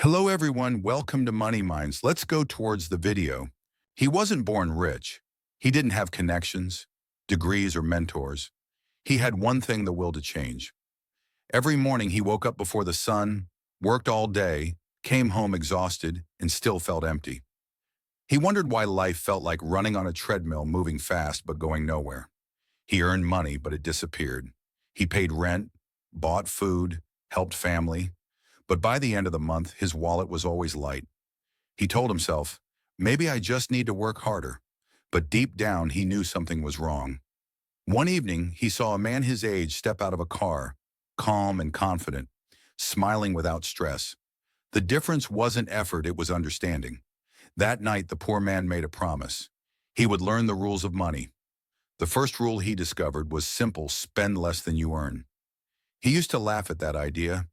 Hello everyone, welcome to MoneyMinds. Let's go towards the video. He wasn't born rich. He didn't have connections, degrees, or mentors. He had one thing: the will to change. Every morning he woke up before the sun, worked all day, came home exhausted, and still felt empty. He wondered why life felt like running on a treadmill, moving fast but going nowhere. He earned money, but it disappeared. He paid rent, bought food, helped family, but by the end of the month, his wallet was always light. He told himself, maybe I just need to work harder. But deep down, he knew something was wrong. One evening, he saw a man his age step out of a car, calm and confident, smiling without stress. The difference wasn't effort, it was understanding. That night, the poor man made a promise. He would learn the rules of money. The first rule he discovered was simple: spend less than you earn. He used to laugh at that idea.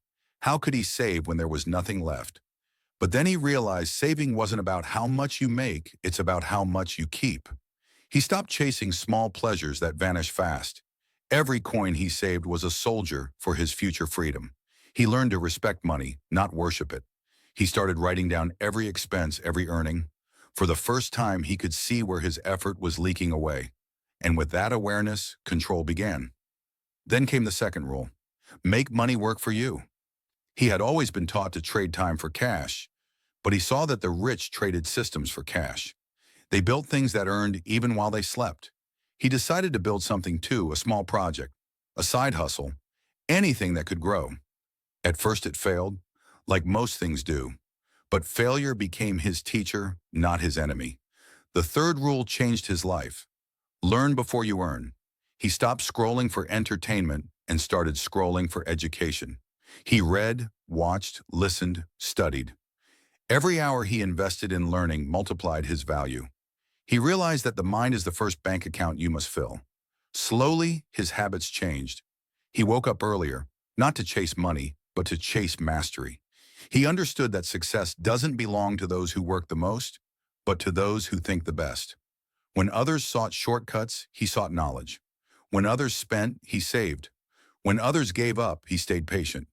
How could he save when there was nothing left? But then he realized saving wasn't about how much you make, it's about how much you keep. He stopped chasing small pleasures that vanish fast. Every coin he saved was a soldier for his future freedom. He learned to respect money, not worship it. He started writing down every expense, every earning. For the first time, he could see where his effort was leaking away. And with that awareness, control began. Then came the second rule: make money work for you. He had always been taught to trade time for cash, but he saw that the rich traded systems for cash. They built things that earned even while they slept. He decided to build something too: a small project, a side hustle, anything that could grow. At first it failed, like most things do, but failure became his teacher, not his enemy. The third rule changed his life: learn before you earn. He stopped scrolling for entertainment and started scrolling for education. He read, watched, listened, studied. Every hour he invested in learning multiplied his value. He realized that the mind is the first bank account you must fill. Slowly, his habits changed. He woke up earlier, not to chase money, but to chase mastery. He understood that success doesn't belong to those who work the most, but to those who think the best. When others sought shortcuts, he sought knowledge. When others spent, he saved. When others gave up, he stayed patient.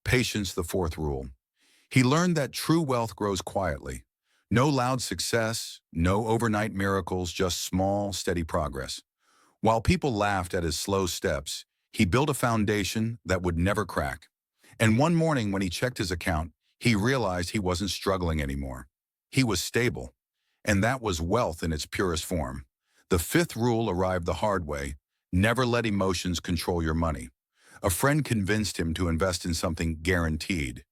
Patience, the fourth rule. He learned that true wealth grows quietly. No loud success, no overnight miracles, just small, steady progress. While people laughed at his slow steps, he built a foundation that would never crack. And one morning when he checked his account, he realized he wasn't struggling anymore. He was stable. And that was wealth in its purest form. The fifth rule arrived the hard way: never let emotions control your money. A friend convinced him to invest in something guaranteed.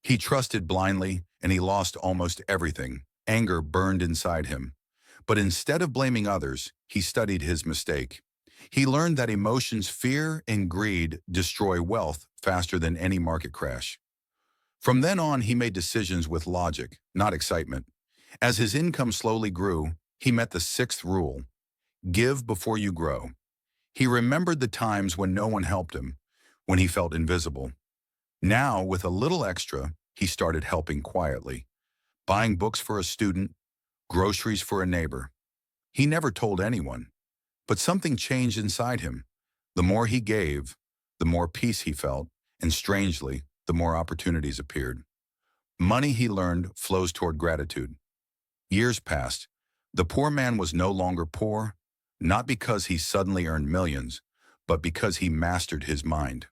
He trusted blindly, and he lost almost everything. Anger burned inside him. But instead of blaming others, he studied his mistake. He learned that emotions, fear and greed, destroy wealth faster than any market crash. From then on, he made decisions with logic, not excitement. As his income slowly grew, he met the sixth rule: give before you grow. He remembered the times when no one helped him, when he felt invisible. Now, with a little extra, he started helping quietly, buying books for a student, groceries for a neighbor. He never told anyone, but something changed inside him. The more he gave, the more peace he felt, and strangely, the more opportunities appeared. Money, he learned, flows toward gratitude. Years passed. The poor man was no longer poor, not because he suddenly earned millions, but because he mastered his mind.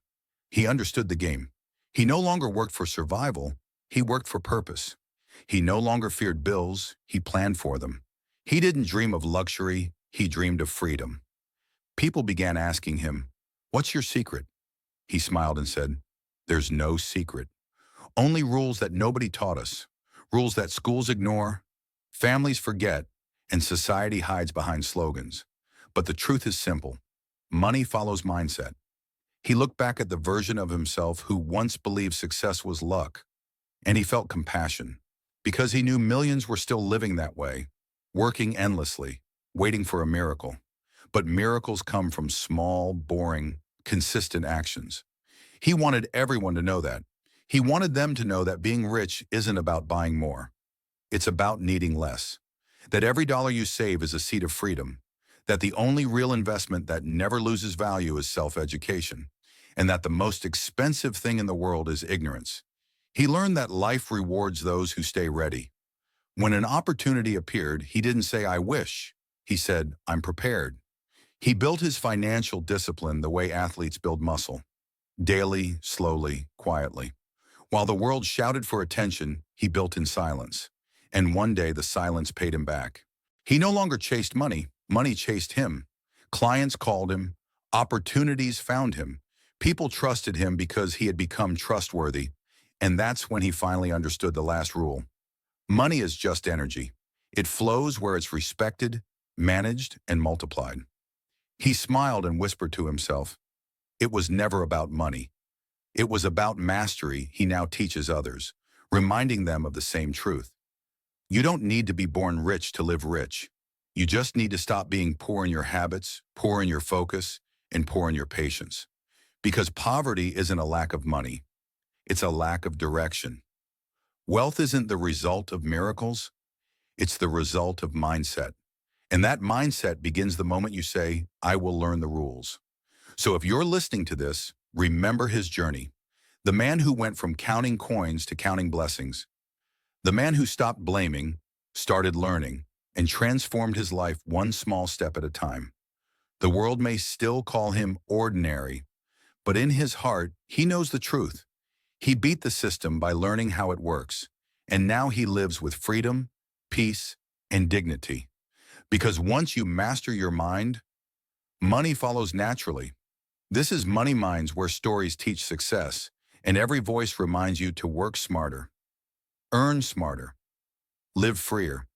He understood the game. He no longer worked for survival, he worked for purpose. He no longer feared bills, he planned for them. He didn't dream of luxury, he dreamed of freedom. People began asking him, "What's your secret?" He smiled and said, "There's no secret. Only rules that nobody taught us, rules that schools ignore, families forget, and society hides behind slogans. But the truth is simple: money follows mindset." He looked back at the version of himself who once believed success was luck, and he felt compassion, because he knew millions were still living that way, working endlessly, waiting for a miracle. But miracles come from small, boring, consistent actions. He wanted everyone to know that. He wanted them to know that being rich isn't about buying more. It's about needing less. That every dollar you save is a seed of freedom. That the only real investment that never loses value is self-education. And that the most expensive thing in the world is ignorance. He learned that life rewards those who stay ready. When an opportunity appeared, he didn't say, "I wish." He said, "I'm prepared." He built his financial discipline the way athletes build muscle, daily, slowly, quietly. While the world shouted for attention, he built in silence. And one day the silence paid him back. He no longer chased money, money chased him. Clients called him, opportunities found him. People trusted him because he had become trustworthy. And that's when he finally understood the last rule. Money is just energy. It flows where it's respected, managed, and multiplied. He smiled and whispered to himself, it was never about money. It was about mastery he now teaches others, reminding them of the same truth. You don't need to be born rich to live rich. You just need to stop being poor in your habits, poor in your focus, and poor in your patience. Because poverty isn't a lack of money. It's a lack of direction. Wealth isn't the result of miracles. It's the result of mindset. And that mindset begins the moment you say, I will learn the rules. So if you're listening to this, remember his journey. The man who went from counting coins to counting blessings. The man who stopped blaming, started learning, and transformed his life one small step at a time. The world may still call him ordinary, but in his heart, he knows the truth. He beat the system by learning how it works, and now he lives with freedom, peace, and dignity. Because once you master your mind, money follows naturally. This is Money Minds, where stories teach success, and every voice reminds you to work smarter, earn smarter, live freer.